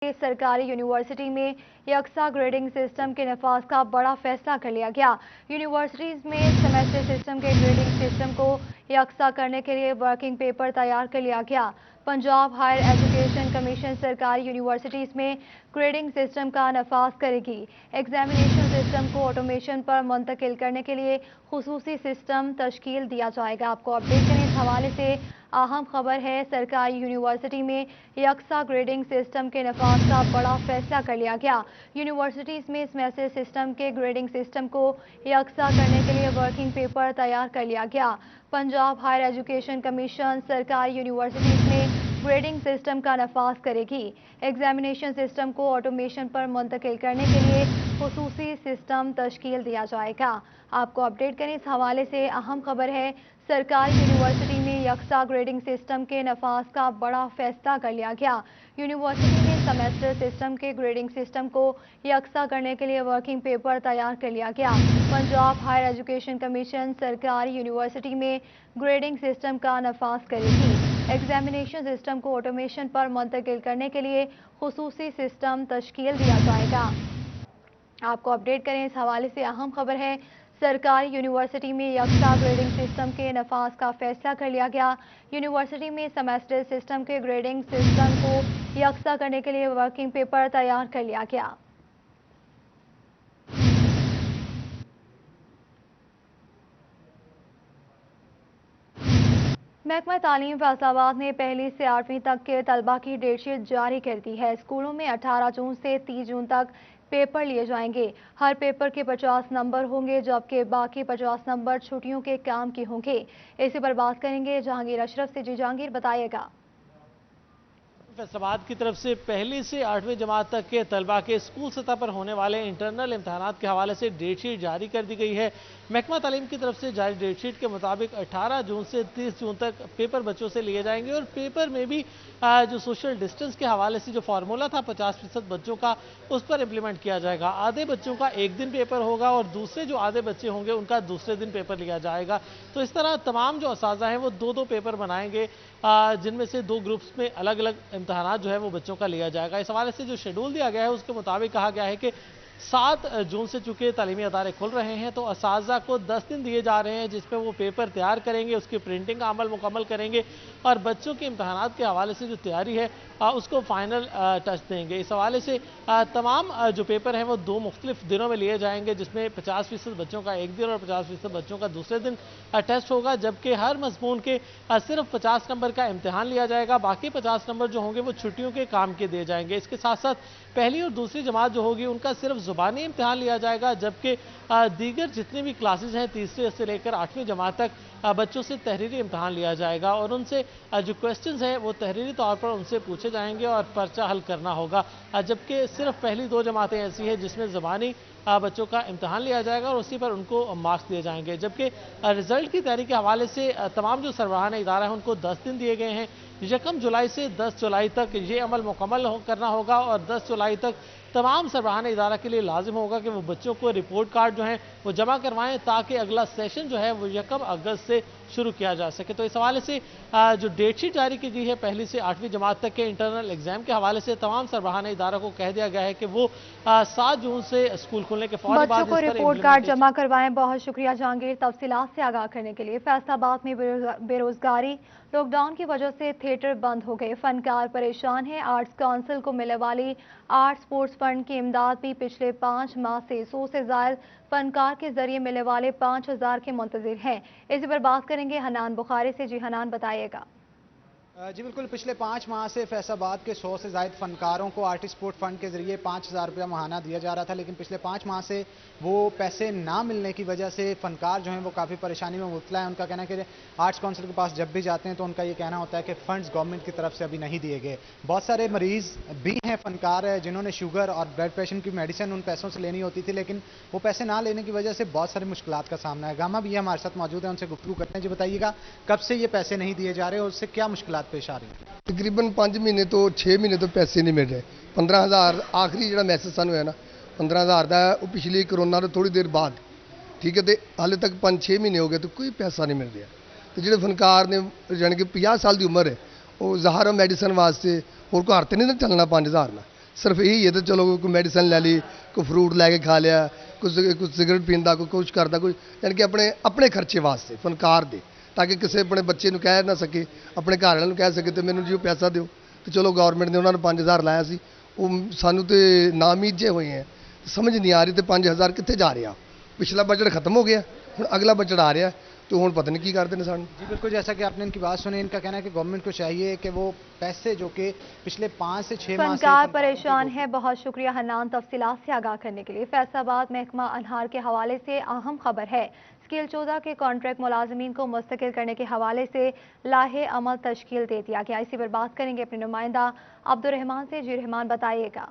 सरकारी यूनिवर्सिटी में यकसा grading system के नफाज का बड़ा फैसला कर लिया गया। यूनिवर्सिटीज़ में सेमेस्टर सिस्टम के ग्रेडिंग सिस्टम को यकसा करने के लिए वर्किंग पेपर तैयार कर लिया गया। पंजाब हायर एजुकेशन कमीशन सरकारी यूनिवर्सिटीज़ में ग्रेडिंग सिस्टम का नफाज करेगी। एग्जामिनेशन सिस्टम को ऑटोमेशन पर मुंतकिल करने के लिए खुसूसी सिस्टम तश्कील दिया जाएगा। आपको अपडेट करें इस हवाले से अहम खबर है, सरकारी यूनिवर्सिटी में यकसा ग्रेडिंग सिस्टम के नफाज का बड़ा फैसला कर लिया गया। यूनिवर्सिटीज़ में सेमेस्टर सिस्टम के ग्रेडिंग सिस्टम को यकसा करने के लिए वर्किंग पेपर तैयार कर लिया गया। पंजाब हायर एजुकेशन कमीशन सरकारी यूनिवर्सिटीज़ में ग्रेडिंग सिस्टम का नफाज करेगी। एग्जामिनेशन सिस्टम को ऑटोमेशन पर मुंतकिल करने के लिए खुसूसी सिस्टम तश्कील दिया जाएगा। आपको अपडेट करें इस हवाले से अहम खबर है, सरकारी यूनिवर्सिटी में यकसा ग्रेडिंग सिस्टम के नफाज का बड़ा फैसला कर लिया गया। यूनिवर्सिटी में सेमेस्टर सिस्टम के ग्रेडिंग सिस्टम को यकसा करने के लिए वर्किंग पेपर तैयार कर लिया गया। पंजाब हायर एजुकेशन कमीशन सरकारी यूनिवर्सिटी में ग्रेडिंग सिस्टम का नफाज करेगी। एग्जामिनेशन सिस्टम को ऑटोमेशन पर मुंतकिल करने के लिए खुसूसी सिस्टम तश्कील दिया जाएगा। आपको अपडेट करें इस हवाले से अहम खबर है, सरकारी यूनिवर्सिटी में यकसा ग्रेडिंग सिस्टम के नफाज का फैसला कर लिया गया। यूनिवर्सिटी में सेमेस्टर सिस्टम के ग्रेडिंग सिस्टम को यकसा करने के लिए वर्किंग पेपर तैयार कर लिया गया। महकमा तालीम फैसलाबाद ने पहली से 8वीं तक के तलबा की डेटशीट जारी कर दी है। स्कूलों में 18 जून से 30 जून तक पेपर लिए जाएंगे। हर पेपर के 50 नंबर होंगे, जबकि बाकी 50 नंबर छुट्टियों के काम के होंगे। इसी पर बात करेंगे जहांगीर अशरफ से। जी जहांगीर, बताइएगा। फैसलाबाद की तरफ से पहली से 8वीं जमात तक के तलबा के स्कूल सतह पर होने वाले इंटरनल इम्तहानात के हवाले से डेटशीट जारी कर दी गई है। महकमा तालीम की तरफ से जारी डेटशीट के मुताबिक 18 जून से 30 जून तक पेपर बच्चों से लिए जाएंगे और पेपर में भी जो सोशल डिस्टेंस के हवाले से जो फार्मूला था 50% बच्चों का, उस पर इम्प्लीमेंट किया जाएगा। आधे बच्चों का एक दिन पेपर होगा और दूसरे जो आधे बच्चे होंगे उनका दूसरे दिन पेपर लिया जाएगा। तो इस तरह तमाम जो असातिज़ा हैं वो दो पेपर बनाएंगे, जिनमें से 2 ग्रुप्स में अलग अलग इम्तहानात जो है वो बच्चों का लिया जाएगा। इस हवाले से जो शेड्यूल दिया गया है उसके मुताबिक कहा गया है कि 7 जून से चूंकि तालीमी अदारे खुल रहे हैं तो असातिज़ा को 10 दिन दिए जा रहे हैं, जिसमें वो पेपर तैयार करेंगे, उसकी प्रिंटिंग का अमल मुकम्मल करेंगे और बच्चों के इम्तहानात के हवाले से जो तैयारी है उसको फाइनल टच देंगे। इस हवाले से तमाम जो पेपर हैं वो 2 मुख्तलिफ दिनों में लिए जाएंगे, जिसमें 50% बच्चों का एक दिन और 50% बच्चों का दूसरे दिन टेस्ट होगा, जबकि हर मज़मून के सिर्फ 50 नंबर का इम्तहान लिया जाएगा। बाकी 50 नंबर जो होंगे वो छुट्टियों के काम के दिए जाएंगे। इसके साथ साथ पहली और दूसरी जमात जो होगी उनका सिर्फ ज़ुबानी इम्तहान लिया जाएगा, जबकि दीगर जितनी भी क्लासेस हैं तीसरे से लेकर 8वीं जमात तक बच्चों से तहरीरी इम्तहान लिया जाएगा और उनसे जो क्वेश्चंस हैं वो तहरीरी तौर पर उनसे पूछे जाएंगे और पर्चा हल करना होगा। जबकि सिर्फ पहली 2 जमातें ऐसी हैं जिसमें ज़बानी बच्चों का इम्तहान लिया जाएगा और उसी पर उनको मार्क्स दिए जाएंगे। जबकि रिजल्ट की तैयारी के हवाले से तमाम जो सरबराहान इदारा है उनको 10 दिन दिए गए हैं। 1 जुलाई से 10 जुलाई तक ये अमल मुकम्मल करना होगा और 10 जुलाई तक तमाम सरबराहान इदारा के लिए लाजिम होगा कि वो बच्चों को रिपोर्ट कार्ड जो हैं वो जमा करवाएं, ताकि अगला सेशन जो है वो 1 अगस्त से शुरू किया जा सके। तो इस हवाले से जो डेटशीट जारी की गई है पहली से 8वीं जमात तक के इंटरनल एग्जाम के हवाले से तमाम सरबराहान इदारों को कह दिया गया है कि वो 7 जून से स्कूल खुलने के फौरन बाद बच्चों को रिपोर्ट कार्ड जमा करवाएं। बहुत शुक्रिया जहांगीर, तफसीलात से आगाह करने के लिए। फैसलाबाद में बेरोजगारी, लॉकडाउन की वजह से थिएटर बंद हो गए, फनकार परेशान हैं। आर्ट्स काउंसिल को मिलने वाली आर्ट स्पोर्ट्स फंड की इमदाद भी पिछले 5 माह से 100 से ज़ायद फनकार के जरिए मिलने वाले 5000 के मुंतजिर हैं। इसी पर बात करेंगे हनान बुखारी से। जी हनान, बताइएगा। जी बिल्कुल, पिछले 5 माह से फैसलाबाद के 100 से ज़ायद फनकारों को आर्टिस्ट स्पोर्ट फंड के जरिए 5000 रुपया माहाना दिया जा रहा था, लेकिन पिछले 5 माह से वो पैसे ना मिलने की वजह से फनकार जो हैं वो काफ़ी परेशानी में मुब्तला है। उनका कहना है कि आर्ट्स काउंसिल के पास जब भी जाते हैं तो उनका ये कहना होता है कि फंड्स गवर्नमेंट की तरफ से अभी नहीं दिए गए। बहुत सारे मरीज भी हैं फनकार जिन्होंने शुगर और ब्लड प्रेशर की मेडिसिन उन पैसों से लेनी होती थी, लेकिन वो पैसे ना लेने की वजह से बहुत सारी मुश्किलात का सामना है। गामा भी हमारे साथ मौजूद है, उनसे गुफ्तगू करते हैं। जी बताइएगा, कब से ये पैसे नहीं दिए जा रहे और उससे क्या मुश्किलात पेश आ रही हैं? तकरीबन 5 महीने तो 6 महीने तो पैसे नहीं मिल रहे। 15000 आखिरी जो मैसेज सानू है ना 15000 का, वो पिछली कोरोना तो थोड़ी देर बाद, ठीक है, तो हाले तक 5-6 महीने हो गए तो कोई पैसा नहीं मिल रहा। तो जो फनकार ने जाने कि 50 साल की उम्र है वो ज़ाहर मेडिसिन वास्ते और घर तो नहीं चलना 5000 ना, ਸਿਰਫ ਇਹੀ ਹੈ, ਤੇ ਚਲੋ ਕੋਈ ਮੈਡੀਸਨ ਲੈ ਲਈ, ਕੋਈ ਫਰੂਟ ਲੈ ਕੇ ਖਾ ਲਿਆ, ਕੁਝ ਸਿਗਰਟ ਪੀਂਦਾ, ਕੋਈ ਕੁਛ ਕਰਦਾ, ਕੋਈ ਯਾਨੀ ਕਿ ਆਪਣੇ ਖਰਚੇ ਵਾਸਤੇ ਫਨਕਾਰ ਦੇ, ਤਾਂ ਕਿ ਕਿਸੇ ਆਪਣੇ ਬੱਚੇ ਨੂੰ ਕਹਿ ਨਾ ਸਕੇ, ਆਪਣੇ ਘਰ ਵਾਲਿਆਂ ਨੂੰ ਕਹਿ ਸਕੇ ਤੇ ਮੈਨੂੰ ਜੀ ਉਹ ਪੈਸਾ ਦਿਓ। ਤੇ ਚਲੋ ਗਵਰਨਮੈਂਟ ਨੇ ਉਹਨਾਂ ਨੂੰ 5000 ਲਾਇਆ ਸੀ, ਉਹ ਸਾਨੂੰ ਤੇ ਨਾਮੀਜੇ ਹੋਏ ਹੈ, ਸਮਝ ਨਹੀਂ ਆ ਰਹੀ ਤੇ 5000 ਕਿੱਥੇ ਜਾ ਰਿਹਾ। ਪਿਛਲਾ बजट खत्म हो गया, ਹੁਣ अगला बजट आ रहा है, तो ਹੁਣ पता नहीं की करते हैं सानू। जी बिल्कुल, जैसा कि आपने इनकी बात सुनी, इनका कहना है कि गवर्नमेंट को चाहिए कि वो पैसे जो कि पिछले 5 से 6 माह से फनकार परेशान है। बहुत शुक्रिया हन्नान तफसीलात से आगाह करने के लिए। फैसलाबाद महकमा अनहार के हवाले से अहम खबर है। स्केल 14 के कॉन्ट्रैक्ट मुलाजमीन को मुस्तकिल करने के हवाले से लाहे अमल तश्कील दे दिया गया। इसी पर बात करेंगे अपने नुमाइंदा अब्दुर्रहमान से। जी रहमान, बताइएगा।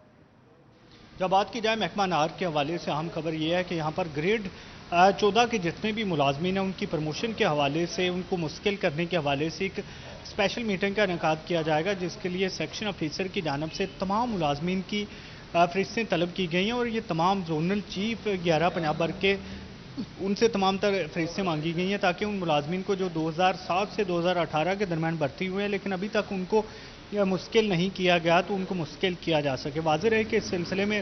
जब बात की जाए महकमा अनहार के हवाले से अहम खबर यह है कि यहाँ पर ग्रेड 14 के जितने भी मुलाजमीन हैं उनकी प्रमोशन के हवाले से, उनको मुश्किल करने के हवाले से एक स्पेशल मीटिंग का इनेकाद किया जाएगा, जिसके लिए सेक्शन ऑफिसर की जानब से तमाम मुलाजमीन की फहरिस्तें तलब की गई हैं और ये तमाम जोनल चीफ 11 पंजाब भर के उनसे तमाम तर फहरिस्तें मांगी गई हैं, ताकि उन मुलाजमीन को जो 2007 से 2018 के दरमियान भर्ती हुए हैं लेकिन अभी तक उनको मुश्किल नहीं किया गया, तो उनको मुश्किल किया जा सके। वाज़ेह रहे कि इस सिलसिले में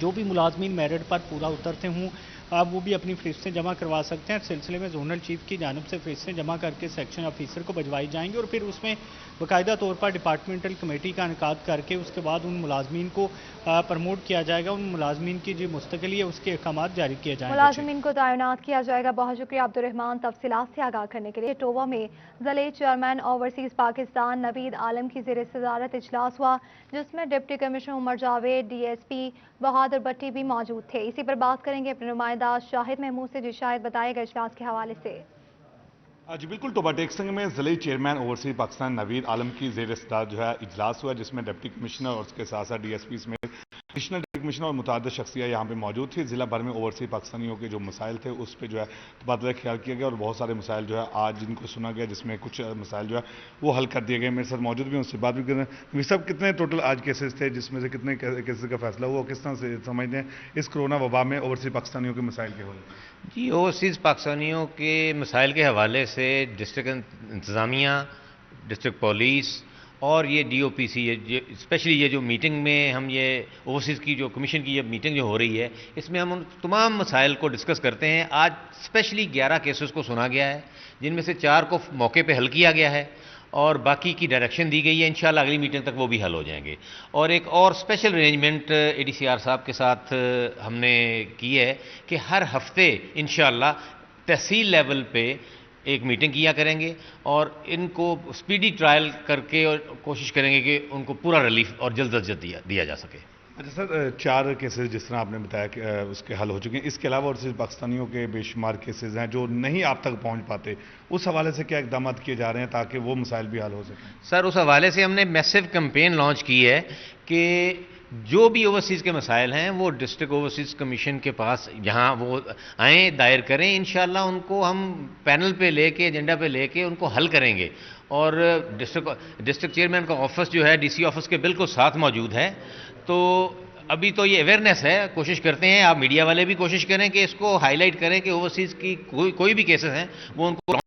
जो भी मुलाजमीन मेरिट पर पूरा उतरते हों आप वो भी अपनी फहरिस्तें जमा करवा सकते हैं। इस सिलसिले में जोनल चीफ की जानब से फहरिस्तें जमा करके सेक्शन ऑफिसर को भिजवाई जाएंगी और फिर उसमें बाकायदा तौर पर डिपार्टमेंटल कमेटी का इनेकाद करके उसके बाद उन मुलाजमीन को प्रमोट किया जाएगा। उन मुलाजमीन की जो मुस्तकिली है उसके अहकाम जारी किए जाएंगे। मुलाजमीन को तैनात किया जाएगा। बहुत शुक्रिया अब्दुर्रहमान तफसीलात से आगाह करने के लिए। टोबा में ज़िले चेयरमैन ओवरसीज पाकिस्तान नवीद आलम की ज़ेर सदारत इजलास हुआ, जिसमें deputy commissioner Umar Javed, DSP Bahadur Bhatti भी मौजूद थे। इसी पर बात करेंगे अपने नुमाइंदा शाहिद महमूद से। जी शाहिद, बताएगा इजलास के हवाले से। जी बिल्कुल, टोबा टेक संघ में ज़िले चेयरमैन ओवरसीज पाकिस्तान नवीद आलम की ज़ेर सदारत जो है इजलास हुआ, जिसमें डिप्टी कमिश्नर और उसके साथ साथ DSP समेत एडिशनल डिप्टी कमिश्नर और मुतअद्दिद शख्सियत यहाँ पे मौजूद थी। ज़िला भर में ओवरसीज पाकिस्तानियों के जो मसाइल थे उस पर जो है तबादला ख्याल किया गया और बहुत सारे मसाइल जो है आज जिनको सुना गया, जिसमें कुछ मसाइल जो है वो हल कर दिए गए। मेरे साथ मौजूद भी, उनसे बात भी कर रहे हैं। ये सब कितने टोटल आज केसेस थे, जिसमें से कितने केसेस का फैसला हुआ, किस तरह से समझते हैं इस कोरोना वबा में ओवरसीज पाकिस्तानियों के मसाइल के हवाले? जी, ओवरसीज़ पाकिस्तानियों के मसाइल के हवाले से डिस्ट्रिक्ट इंतज़ामिया, डिस्ट्रिक्ट पुलिस और ये DOPC, स्पेशली ये जो मीटिंग में हम ये ओवरसीज़ की जो कमीशन की ये मीटिंग जो हो रही है, इसमें हम उन तमाम मसाइल को डिस्कस करते हैं। आज स्पेशली 11 केसेस को सुना गया है, जिनमें से 4 को मौके पे हल किया गया है और बाकी की डायरेक्शन दी गई है। इंशाल्लाह अगली मीटिंग तक वो भी हल हो जाएंगे। और एक और स्पेशल अरेंजमेंट ADCR साहब के साथ हमने की है कि हर हफ्ते इंशाल्लाह तहसील लेवल पे एक मीटिंग किया करेंगे और इनको स्पीडी ट्रायल करके और कोशिश करेंगे कि उनको पूरा रिलीफ और जल्द अज जल्द दिया जा सके। अच्छा सर, 4 केसेस जिस तरह आपने बताया कि उसके हल हो चुके हैं, इसके अलावा और सिर्फ पाकिस्तानियों के बेशुमार केसेस हैं जो नहीं आप तक पहुंच पाते, उस हवाले से क्या इकदाम किए जा रहे हैं ताकि वो मसाइल भी हल हो सकें? सर, उस हवाले से हमने मैसिव कैंपेन लॉन्च की है कि जो भी ओवरसीज़ के मसाइल हैं वो डिस्ट्रिक्ट ओवरसीज़ कमीशन के पास यहाँ वो आएँ, दायर करें। इंशाल्लाह उनको हम पैनल पे लेके, एजेंडा पे लेके उनको हल करेंगे। और डिस्ट्रिक्ट चेयरमैन का ऑफिस जो है DC ऑफिस के बिल्कुल साथ मौजूद है। तो अभी तो ये अवेयरनेस है, कोशिश करते हैं आप मीडिया वाले भी कोशिश करें कि इसको हाईलाइट करें कि ओवरसीज़ की कोई भी केसेस हैं वो उनको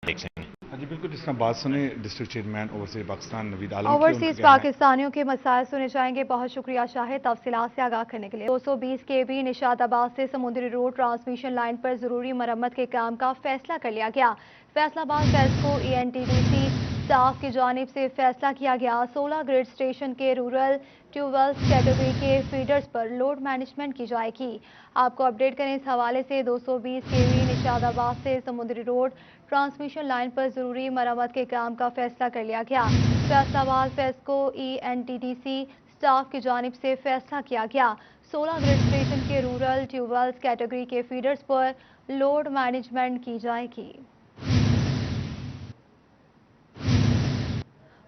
देख सकें। जी बिल्कुल, जिस तरह बात सुने district chairman overseas Pakistan Naveed Alam की, ओवरसीज पाकिस्तानियों के मसाइल सुने जाएंगे। बहुत शुक्रिया शाहिद तफसीलात से आगाह करने के लिए। 220 kV निशाताबाद से समुद्री रोड ट्रांसमिशन लाइन पर जरूरी मरम्मत के काम का फैसला कर लिया गया। फैसलाबाद फेस्को ENTDC स्टाफ की जानिब से फैसला किया गया। 16 ग्रिड स्टेशन के रूरल ट्यूबवेल्स कैटेगरी के फीडर्स पर लोड मैनेजमेंट की जाएगी। आपको अपडेट करें इस हवाले से। 220 kV निशाताबाद से समुद्री रोड ट्रांसमिशन लाइन पर जरूरी मरम्मत के काम का फैसला कर लिया गया। फैसलाबाद फेस्को ENTDC स्टाफ की जानिब से फैसला किया गया। 16 ग्रिड स्टेशन के रूरल ट्यूबवेल्स कैटेगरी के फीडर्स पर लोड मैनेजमेंट की जाएगी।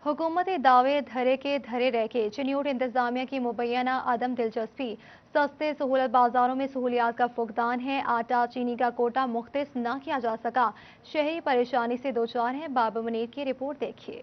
हुकूमत दावे धरे के धरे रह के चिन्यूट इंतजामिया की मुबैना अदम दिलचस्पी। सस्ते सहूलत बाजारों में सहूलियात का फुकदान है। आटा चीनी का कोटा मुख्तस न किया जा सका। शहरी परेशानी से दो चार हैं। बाबा मुनीर की रिपोर्ट देखिए।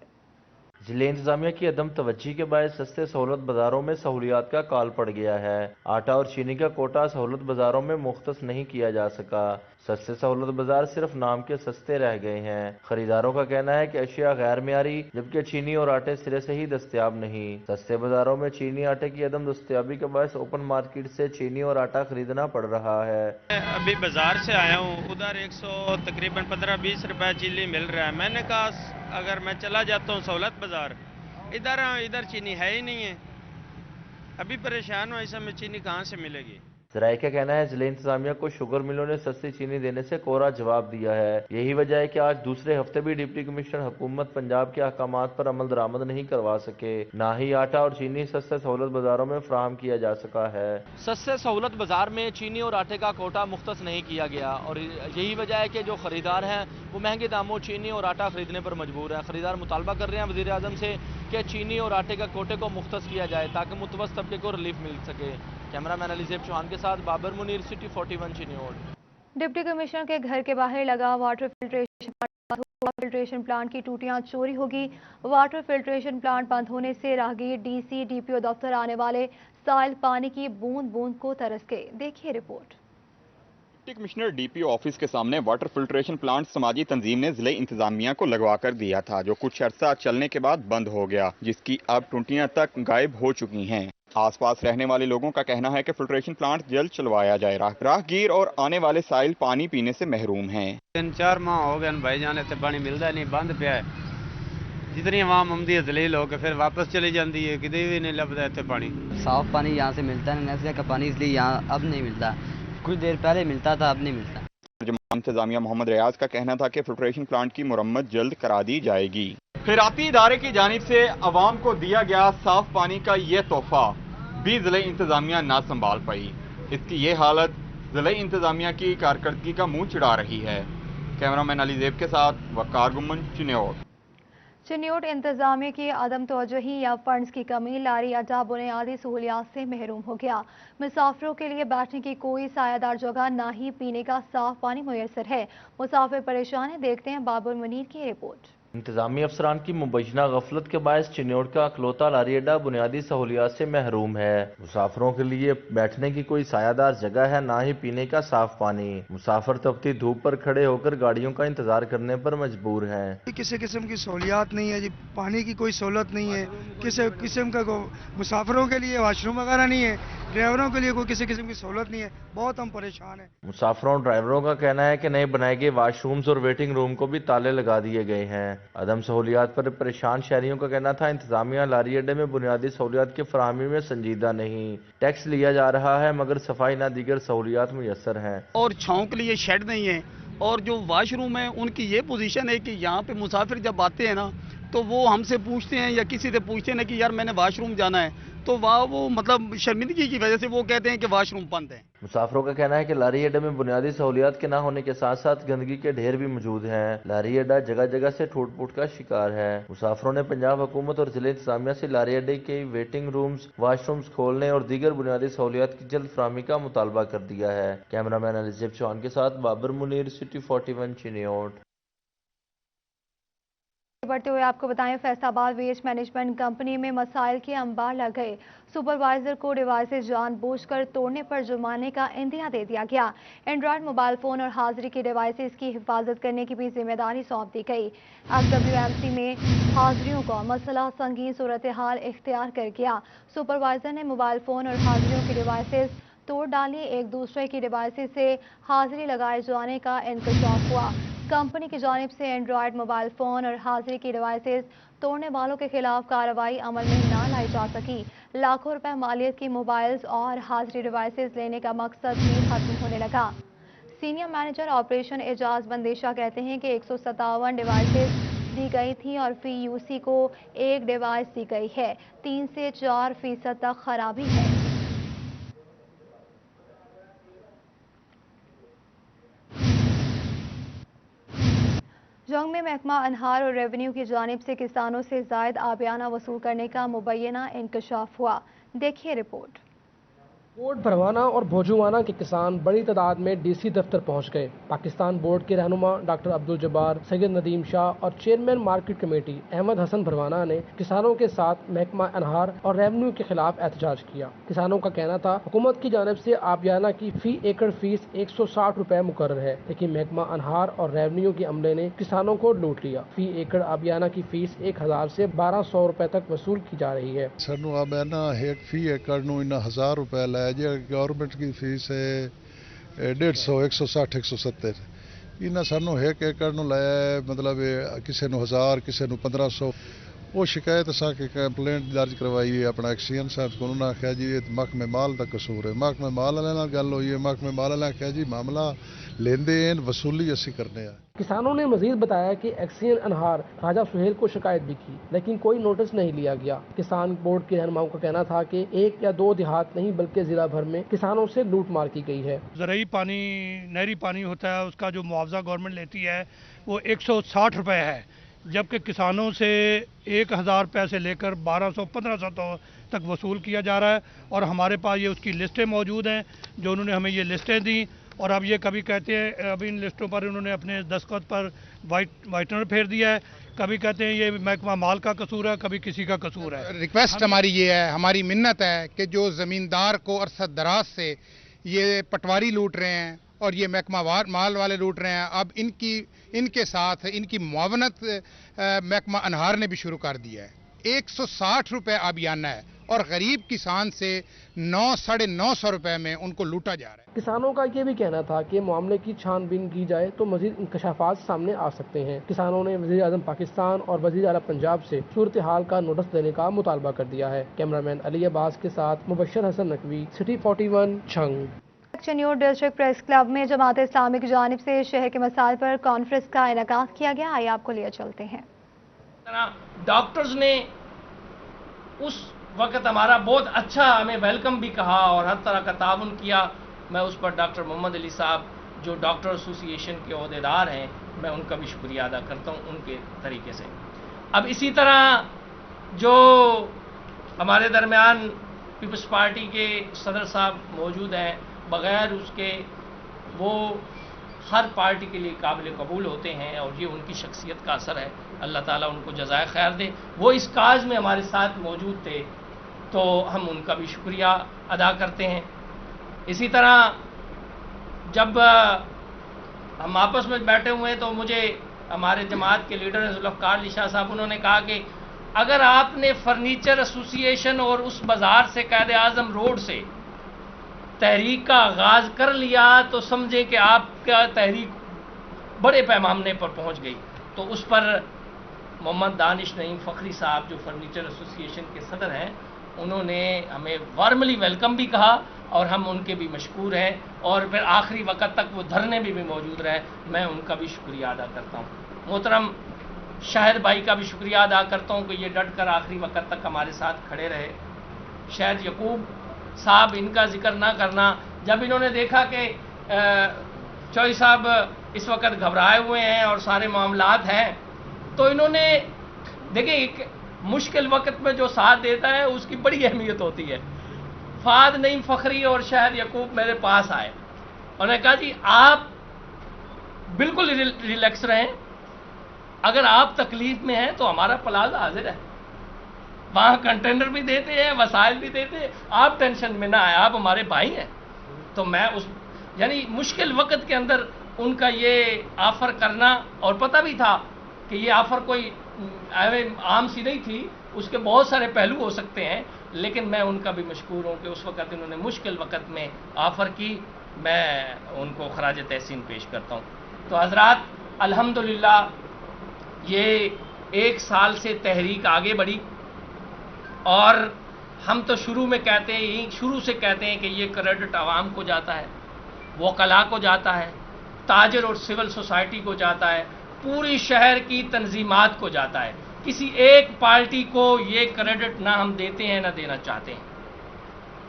ضلع انتظامیہ کی عدم توجہی کے باعث سستے سہولت بازاروں میں سہولیات کا کال پڑ گیا ہے۔ آٹا اور چینی کا کوٹا سہولت بازاروں میں مختص نہیں کیا جا سکا۔ سستے سہولت بازار صرف نام کے سستے رہ گئے ہیں۔ خریداروں کا کہنا ہے کہ اشیاء غیر معیاری جبکہ چینی اور آٹے سرے سے ہی دستیاب نہیں۔ سستے بازاروں میں چینی آٹے کی عدم دستیابی کے باعث اوپن مارکیٹ سے چینی اور آٹا خریدنا پڑ رہا ہے۔ ابھی بازار سے آیا ہوں، ادھر 100 تقریباً 15-20 روپے چیلی مل رہا ہے۔ میں نے کہا اگر میں چلا جاتا ہوں سہولت بازار، ادھر چینی ہے ہی نہیں ہے، ابھی پریشان ہوں، ایسا میں چینی کہاں سے ملے گی؟ ذرائع کا کہنا ہے ضلع انتظامیہ کو شوگر ملوں نے سستی چینی دینے سے کوڑا جواب دیا ہے۔ یہی وجہ ہے کہ آج دوسرے ہفتے بھی ڈپٹی کمشنر حکومت پنجاب کے احکامات پر عمل درآمد نہیں کروا سکے، نہ ہی آٹا اور چینی سستے سہولت بازاروں میں فراہم کیا جا سکا ہے۔ سستے سہولت بازار میں چینی اور آٹے کا کوٹا مختص نہیں کیا گیا اور یہی وجہ ہے کہ جو خریدار ہیں وہ مہنگے داموں چینی اور آٹا خریدنے پر مجبور ہیں۔ خریدار مطالبہ کر رہے ہیں وزیر اعظم سے کہ چینی اور آٹے کا کوٹے کو مختص کیا جائے تاکہ متوسط طبقے کو ریلیف مل سکے۔ کیمرہ مین علی زیب چوہان کے ساتھ Babar Munir, city 41 Chiniot. Deputy commissioner کے گھر کے باہر لگا واٹر فلٹریشن پلانٹ کی ٹوٹیاں چوری ہوگی۔ واٹر فلٹریشن پلانٹ بند ہونے سے راہگیر ڈی سی ڈی پی او دفتر آنے والے سائل پانی کی بوند بوند کو ترس گئے۔ دیکھیے report. Deputy commissioner D P O office کے سامنے واٹر فلٹریشن پلانٹ سماجی تنظیم نے ضلع انتظامیہ کو لگوا کر دیا تھا، جو کچھ عرصہ چلنے کے بعد بند ہو گیا، جس کی اب ٹونٹیاں تک غائب ہو چکی ہیں۔ آس پاس رہنے والے لوگوں کا کہنا ہے کہ فلٹریشن پلانٹ جلد چلوایا جائے، راہگیر اور آنے والے سائل پانی پینے سے محروم ہیں۔ 3-4 ماہ ہو گئے بھائی جانے سے پانی ملتا نہیں، بند پیا ہے۔ جتنی عوام آمدی ہے ذلیل ہو کے پھر واپس چلی جاتی ہے، کدی بھی نہیں لبتا ہے پانی۔ صاف پانی یہاں سے ملتا ہے، نیسے کا پانی اس لیے یہاں اب نہیں ملتا، کچھ دیر پہلے ملتا تھا، اب نہیں ملتا۔ انتظامیہ محمد ریاض کا کہنا تھا کہ فلٹریشن پلانٹ کی مرمت جلد کرا دی جائے گی۔ خیراتی ادارے کی جانب سے عوام کو دیا گیا صاف پانی کا یہ تحفہ بھی ضلع انتظامیہ نہ سنبھال پائی۔ اس کی یہ حالت ضلع انتظامیہ کی کارکردگی کا منہ چڑھا رہی ہے۔ کیمرہ مین علی زیب کے ساتھ وقار گمن، چنیوٹ۔ چنیوٹ انتظامیہ کی عدم توجہی یا فنڈز کی کمی، لاری اڈا بنیادی سہولیات سے محروم ہو گیا۔ مسافروں کے لیے بیٹھنے کی کوئی سایہ دار جگہ، نہ ہی پینے کا صاف پانی میسر ہے۔ مسافر پریشان ہیں، دیکھتے ہیں بابر منیر کی رپورٹ۔ انتظامی افسران کی مبینہ غفلت کے باعث چنیوٹ کا اکلوتا لاری اڈا بنیادی سہولیات سے محروم ہے۔ مسافروں کے لیے بیٹھنے کی کوئی سایہ دار جگہ ہے، نہ ہی پینے کا صاف پانی۔ مسافر تپتی دھوپ پر کھڑے ہو کر گاڑیوں کا انتظار کرنے پر مجبور ہیں۔ کسی قسم کی سہولیات نہیں ہے جی، پانی کی کوئی سہولت نہیں ہے، کسی قسم کا مسافروں کے لیے واش روم وغیرہ نہیں ہے، ڈرائیوروں کے لیے کوئی کسی قسم کی سہولت نہیں ہے، بہت ہم پریشان ہیں۔ مسافروں اور ڈرائیوروں کا کہنا ہے کہ نئے بنائے گئے واش رومز اور ویٹنگ روم کو بھی تالے لگا دیے گئے ہیں۔ عدم سہولیات پر پریشان شہریوں کا کہنا تھا انتظامیہ لاری اڈے میں بنیادی سہولیات کی فراہمی میں سنجیدہ نہیں۔ ٹیکس لیا جا رہا ہے مگر صفائی نہ دیگر سہولیات میسر ہیں۔ اور چھاؤں کے لیے شیڈ نہیں ہے، اور جو واش روم ہے ان کی یہ پوزیشن ہے کہ یہاں پہ مسافر جب آتے ہیں نا تو وہ ہم سے پوچھتے ہیں یا کسی سے پوچھتے ہیں کہ یار میں نے واش روم جانا ہے، تو وہ مطلب شرمندگی کی وجہ سے وہ کہتے ہیں کہ واش روم بند ہے۔ مسافروں کا کہنا ہے کہ لاری اڈے میں بنیادی سہولیات کے نہ ہونے کے ساتھ ساتھ گندگی کے ڈھیر بھی موجود ہیں۔ لاری اڈا جگہ جگہ سے ٹوٹ پھوٹ کا شکار ہے۔ مسافروں نے پنجاب حکومت اور ضلع انتظامیہ سے لاری اڈے کے ویٹنگ رومز، واش رومز کھولنے اور دیگر بنیادی سہولیات کی جلد فراہمی کا مطالبہ کر دیا ہے۔ کیمرہ مین علی زیب چوہان کے ساتھ بابر منیر، سٹی 41 چنیوٹ۔ بڑھتے ہوئے آپ کو بتائیں، فیصل آباد ویسٹ مینجمنٹ کمپنی میں مسائل کے انبار لگ گئے۔ سپروائزر کو ڈیوائسز جان بوجھ کر توڑنے پر جرمانے کا اندیہ دے دیا گیا۔ اینڈرائیڈ موبائل فون اور حاضری کی ڈیوائسز کی حفاظت کرنے کی بھی ذمہ داری سونپ دی گئی۔ FWMC میں حاضریوں کا مسئلہ سنگین صورتحال اختیار کر گیا۔ سپروائزر نے موبائل فون اور حاضریوں کی ڈیوائسز توڑ ڈالی، ایک دوسرے کی ڈیوائسز سے حاضری لگائے جانے کا انکشاف ہوا۔ کمپنی کی جانب سے اینڈرائیڈ موبائل فون اور حاضری کی ڈیوائسز توڑنے والوں کے خلاف کارروائی عمل میں نہ لائی جا سکی۔ لاکھوں روپے مالیت کی موبائلز اور حاضری ڈیوائسز لینے کا مقصد بھی ختم ہونے لگا۔ سینئر مینیجر آپریشن اعجاز بندیشہ کہتے ہیں کہ 157 ڈیوائسز دی گئی تھیں اور فی یوسی کو ایک ڈیوائس دی گئی ہے۔ 3 سے 4% تک خرابی ہے۔ جنگ میں محکمہ انہار اور ریونیو کی جانب سے کسانوں سے زائد آبیانہ وصول کرنے کا مبینہ انکشاف ہوا۔ دیکھیے رپورٹ۔ बोर्ड भरवाना और भोजूवाना के किसान बड़ी तादाद में डीसी दफ्तर पहुंच गए। पाकिस्तान बोर्ड के रहनुमा डॉक्टर अब्दुल जब्बार, सैयद नदीम शाह और chairman market committee Ahmed Hasan Bharwana ने किसानों के साथ महकमा अनहार और रेवेन्यू के खिलाफ एहतजाज किया। किसानों का कहना था हुकूमत की जानिब से आबियाना की फी एकड़ फीस 160 रुपए मुकर्रर है, लेकिन महकमा अनहार और रेवेन्यू के अमले ने किसानों को लूट लिया। फी एकड़ आबियाना की फीस 1000 से 1200 रुपए तक वसूल की जा रही है। सानू आबियाना फी एकड़ नूं इन्ना 1000 रुपए लै जी गवर्नमेंट की फीस है 150, 160, 170 इन्हें सानू एक एकड़ नूं लाया मतलब किसी नूं 1000 किसी नूं 1500। वो शिकायत असा कि कंप्लेंट दर्ज करवाई है अपना एक्सीएन साहब को। उन्होंने आख्या जी ये महकमे माल का कसूर है। महकमे माल वाले नाल गल हुई है, महकमे माल वाले आख्या जी मामला लेंदे वसूली असी करने हैं। किसानों ने मजीद बताया कि एक्सीएन अनहार राजा सुहेल को शिकायत भी की, लेकिन कोई नोटिस नहीं लिया गया। किसान बोर्ड के रहनुमाओं का कहना था कि 1 या 2 देहात नहीं बल्कि जिला भर में किसानों से लूट मार की गई है। ज़रूरी पानी, नहरी पानी होता है, उसका जो मुआवजा गवर्नमेंट लेती है वो 160 रुपए है, जबकि किसानों से 1000 रुपये से लेकर 1200-1500 तक वसूल किया जा रहा है। और हमारे पास ये उसकी लिस्टें मौजूद हैं, जो उन्होंने हमें ये लिस्टें दी। और अब ये कभी कहते हैं अब इन लिस्टों पर उन्होंने अपने दस्तखत पर वाइटनर फेर दिया है, कभी कहते हैं ये महकमा माल का कसूर है, कभी किसी का कसूर है। रिक्वेस्ट हमारी ये है, हमारी मिन्नत है कि जो ज़मींदार को अरसद दराज से ये पटवारी लूट रहे हैं और ये महकमा माल वाले लूट रहे हैं, अब इनके साथ इनकी मुआवनत महकमा अनहार ने भी शुरू कर दिया है। 160 रुपये आबियाना है और गरीब किसान से 900-950 रुपए में उनको लूटा जा रहा है। किसानों का ये भी कहना था कि मामले की छानबीन की जाए तो मजीद इंकशाफात सामने आ सकते हैं। किसानों ने वज़ीर आज़म पाकिस्तान और वज़ीर आला पंजाब से सूरत हाल का नोटिस देने का मुतालबा कर दिया है। कैमरामैन अली अब्बास के साथ मुबशर हसन नकवी, सिटी 41 छंग। चनियोर डिस्ट्रिक्ट प्रेस क्लब में जमात इस्लामी की जानिब से शहर के मसाइल पर कॉन्फ्रेंस का इनेकाद किया गया। आइए आपको लिए चलते हैं। डॉक्टर्स ने उस वक्त हमारा बहुत अच्छा हमें वेलकम भी कहा और हर तरह का ताउन किया। मैं उस पर डॉक्टर मोहम्मद अली साहब जो डॉक्टर एसोसिएशन के ओहदेदार हैं, मैं उनका भी शुक्रिया अदा करता हूँ उनके तरीके से। अब इसी तरह जो हमारे दरमियान पीपल्स पार्टी के सदर साहब मौजूद हैं, बग़ैर उसके वो हर पार्टी के लिए काबिल कबूल होते हैं और ये उनकी शख्सियत का असर है। अल्लाह ताला उनको जज़ाए खैर दे। वो इस काज में हमारे साथ मौजूद थे तो हम उनका भी शुक्रिया अदा करते हैं। इसी तरह जब हम आपस में बैठे हुए तो मुझे हमारे जमात के लीडर जुल्फ़कार अली शाह साहब उन्होंने कहा कि अगर आपने फर्नीचर एसोसिएशन और उस बाज़ार से कायदे आज़म रोड से तहरीक का आगाज़ कर लिया तो समझें कि आपका तहरीक बड़े पैमाने पर पहुंच गई। तो उस पर मोहम्मद दानिश नईम फ़खरी साहब जो फर्नीचर एसोसिएशन के सदर हैं, उन्होंने हमें वार्मली वेलकम भी कहा और हम उनके भी मशकूर हैं। और फिर आखिरी वक्त तक वो धरने में भी मौजूद रहे, मैं उनका भी शुक्रिया अदा करता हूँ। मोहतरम शाहिद भाई का भी शुक्रिया अदा करता हूँ कि ये डट कर आखिरी वक्त तक हमारे साथ खड़े रहे। शायद यकूब साहब, इनका जिक्र ना करना, जब इन्होंने देखा कि चौधरी साहब इस वक्त घबराए हुए हैं और सारे मामलात हैं, तो इन्होंने देखिए एक मुश्किल वक्त में जो साथ देता है उसकी बड़ी अहमियत होती है। फाद नईम फ़खरी और शायद यकूब मेरे पास आए, उन्होंने कहा जी आप बिल्कुल रिलैक्स रहें, अगर आप तकलीफ में हैं तो हमारा प्लाजा हाजिर है, वहाँ कंटेनर भी देते हैं, वसाइल भी देते हैं, आप टेंशन में ना आए, आप हमारे भाई हैं। तो मैं उस यानी मुश्किल वक्त के अंदर उनका ये ऑफ़र करना, और पता भी था कि ये ऑफ़र कोई आम सी नहीं थी, उसके बहुत सारे पहलू हो सकते हैं, लेकिन मैं उनका भी मशकूर हूँ कि उस वक़्त इन्होंने मुश्किल वक़्त में ऑफ़र की। मैं उनको खराज तहसीन पेश करता हूँ। तो हज़रात अल्हम्दुलिल्लाह ये 1 साल से तहरीक आगे बढ़ी और हम तो शुरू से कहते हैं कि ये क्रेडिट आवाम को जाता है, वकला को जाता है, ताजर और सिविल सोसाइटी को जाता है, पूरी शहर की तंजीमात को जाता है। किसी एक पार्टी को ये क्रेडिट ना हम देते हैं ना देना चाहते हैं।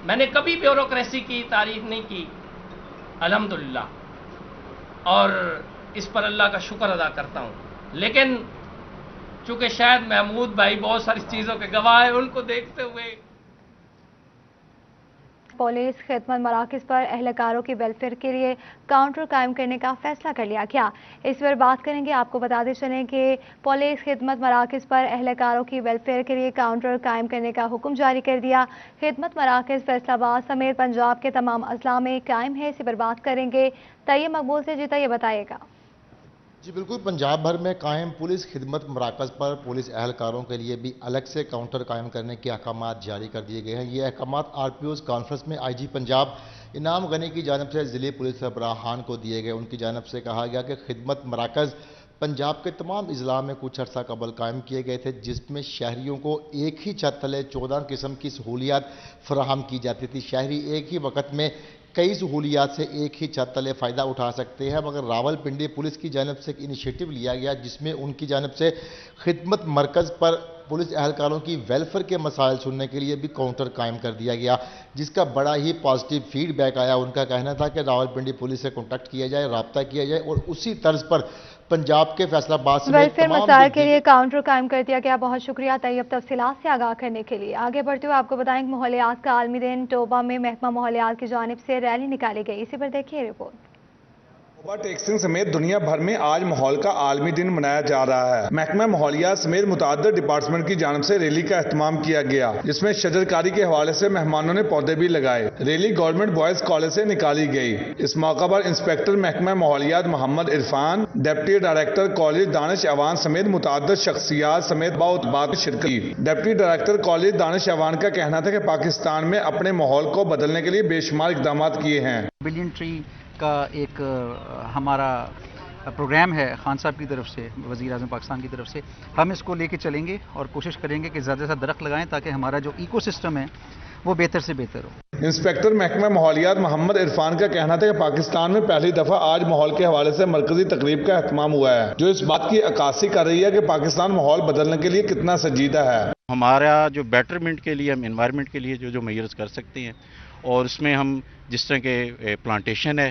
मैंने कभी ब्यूरोक्रेसी की तारीफ नहीं की अल्हम्दुलिल्लाह, और इस पर अल्लाह का शुक्र अदा करता हूँ। लेकिन चूँकि शायद महमूद भाई बहुत सारी चीज़ों के गवाह हैं, उनको देखते हुए पुलिस खिदमत मराकज़ पर एहलकारों की वेलफेयर के लिए काउंटर कायम करने का फैसला कर लिया गया। इस पर बात करेंगे। आपको बताते चलें कि पुलिस खिदमत मराकज़ पर एहलकारों की वेलफेयर के लिए काउंटर कायम करने का हुक्म जारी कर दिया। खिदमत मराकज़ फैसलाबाद समेत पंजाब के तमाम अजला में कायम है। इसी पर बात करेंगे तैयब मकबूल से। जी, ये बताइएगा। जी बिल्कुल, पंजाब भर में कायम पुलिस खिदमत मराकज़ पर पुलिस एहलकारों के लिए भी अलग से काउंटर कायम करने के अहकाम जारी कर दिए गए हैं। ये अहकाम आरपीओज़ कॉन्फ्रेंस में आईजी पंजाब इनाम गनी की जानब से ज़िले पुलिस सरबराहान को दिए गए। उनकी जानब से कहा गया कि खिदमत मराकज़ पंजाब के तमाम अजला में कुछ अर्सा कबल कायम किए गए थे, जिसमें शहरियों को एक ही छत तले 14 किस्म की सहूलियात फराहम की जाती थी। शहरी एक ही वक्त में कई सहूलियात से एक ही छत तले फ़ायदा उठा सकते हैं। मगर रावलपिंडी पुलिस की जानब से एक इनिशिएटिव लिया गया, जिसमें उनकी जानब से खिदमत मरकज़ पर पुलिस एहलकारों की वेलफेयर के मसाइल सुनने के लिए भी काउंटर कायम कर दिया गया, जिसका बड़ा ही पॉजिटिव फीडबैक आया। उनका कहना था कि रावलपिंडी पुलिस से कॉन्टैक्ट किया जाए, रब्ता किया जाए और उसी तर्ज पर पंजाब के फैसलाबाद से वेलफेयर मसाइल के लिए काउंटर कायम कर दिया गया। बहुत शुक्रिया तैयब तफसीलात से आगाह करने के लिए। आगे बढ़ते हुए आपको बताएंगे माहौलियात का आलमी दिन टोबा में महकमा माहौलियात की जानिब से रैली निकाली गई। इसी पर देखिए रिपोर्ट। टोबा टेक्सटिंग समेत दुनिया भर में आज माहौल का आलमी दिन मनाया जा रहा है। महकमा माहौलियात समेत मुताद्दिद डिपार्टमेंट की जानिब से रैली का एहतमाम किया गया, जिसमें शजरकारी के हवाले से मेहमानों ने पौधे भी लगाए। रैली गवर्नमेंट बॉयज कॉलेज से निकाली गई। इस मौका पर इंस्पेक्टर महकमा माहौलियात Mohammad Irfan, deputy director college Danish Awan समेत मुताद्दिद शख्सियात समेत बात शिरकत की। Deputy director college Danish Awan का कहना था कि पाकिस्तान में अपने माहौल को बदलने के लिए बेशुमार इकदाम किए हैं। बिलियन ट्री का एक हमारा प्रोग्राम है खान साहब की तरफ से, वज़ीर आज़म पाकिस्तान की तरफ से। हम इसको लेके चलेंगे और कोशिश करेंगे कि ज़्यादा से ज़्यादा दरख्त लगाएं ताकि हमारा जो इकोसिस्टम है वो बेहतर से बेहतर हो। इंस्पेक्टर महकमा माहौलियात मोहम्मद इरफान का कहना था कि पाकिस्तान में पहली दफ़ा आज माहौल के हवाले से मरकजी तकरीब का एहतमाम हुआ है, जो इस बात की अक्कासी कर रही है कि पाकिस्तान माहौल बदलने के लिए कितना संजीदा है। हमारा जो बेटरमेंट के लिए, हम एनवायरनमेंट के लिए जो मेजर्स कर सकते हैं, और उसमें हम जिस तरह के प्लांटेशन है,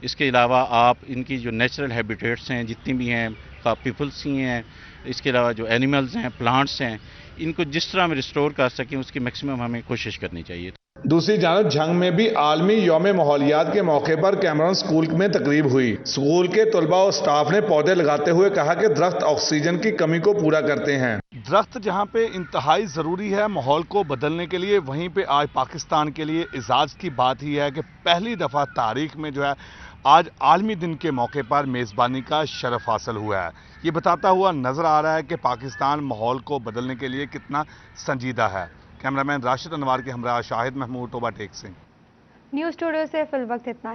इसके अलावा आप इनकी जो नेचुरल हैबिटेट्स हैं जितनी भी हैं, पीपल्स ही हैं, इसके अलावा जो एनिमल्स हैं, प्लांट्स हैं, इनको जिस तरह हम रिस्टोर कर सकें उसकी मैक्सिमम हमें कोशिश करनी चाहिए। दूसरी जानब झंग में भी आलमी यौम माहौलियात के मौके पर कैमरन स्कूल में तकरीब हुई। स्कूल के तलबा और स्टाफ ने पौधे लगाते हुए कहा कि दरख्त ऑक्सीजन की कमी को पूरा करते हैं। दरख्त जहां पे इंतहाई ज़रूरी है माहौल को बदलने के लिए, वहीं पे आज पाकिस्तान के लिए एजाज़ की बात ही है कि पहली दफ़ा तारीख में जो है आज आलमी दिन के मौके पर मेज़बानी का शरफ हासिल हुआ है। ये बताता हुआ नजर आ रहा है कि पाकिस्तान माहौल को बदलने के लिए कितना संजीदा है। कैमरामैन राशिद अनवार के हमरा शाहिद महमूद, टोबा टेक सिंह। न्यूज़ स्टूडियो से फिल वक्त इतना ही।